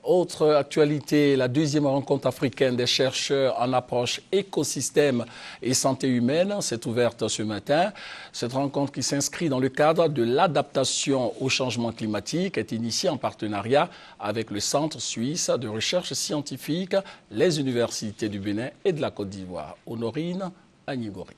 Autre actualité, la deuxième rencontre africaine des chercheurs en approche écosystème et santé humaine s'est ouverte ce matin. Cette rencontre qui s'inscrit dans le cadre de l'adaptation au changement climatique est initiée en partenariat avec le Centre suisse de recherche scientifique, les universités du Bénin et de la Côte d'Ivoire. Honorine Agnigori.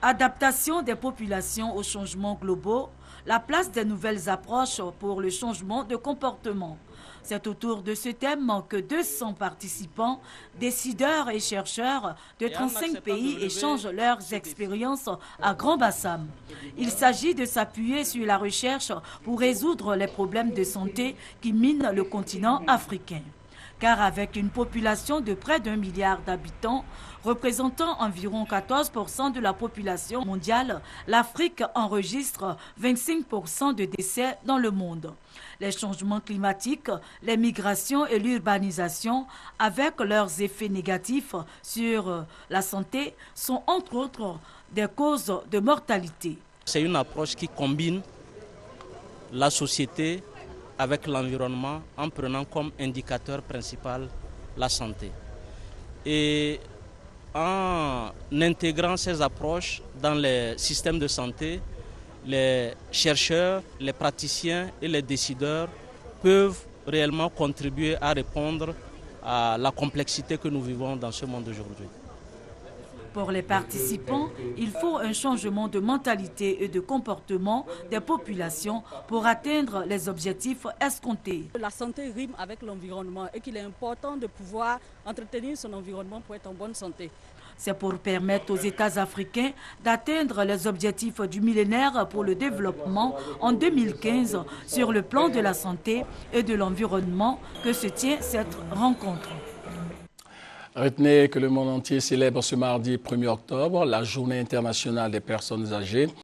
Adaptation des populations aux changements globaux, la place des nouvelles approches pour le changement de comportement. C'est autour de ce thème que 200 participants, décideurs et chercheurs de 35 pays échangent leurs expériences à Grand-Bassam. Il s'agit de s'appuyer sur la recherche pour résoudre les problèmes de santé qui minent le continent africain. Car avec une population de près d'1 milliard d'habitants, représentant environ 14% de la population mondiale, l'Afrique enregistre 25% de décès dans le monde. Les changements climatiques, les migrations et l'urbanisation, avec leurs effets négatifs sur la santé, sont entre autres des causes de mortalité. C'est une approche qui combine la société avec l'environnement en prenant comme indicateur principal la santé. Et en intégrant ces approches dans les systèmes de santé, les chercheurs, les praticiens et les décideurs peuvent réellement contribuer à répondre à la complexité que nous vivons dans ce monde aujourd'hui. Pour les participants, il faut un changement de mentalité et de comportement des populations pour atteindre les objectifs escomptés. La santé rime avec l'environnement et qu'il est important de pouvoir entretenir son environnement pour être en bonne santé. C'est pour permettre aux États africains d'atteindre les objectifs du millénaire pour le développement en 2015 sur le plan de la santé et de l'environnement que se tient cette rencontre. Retenez que le monde entier célèbre ce mardi 1er octobre la Journée internationale des personnes âgées.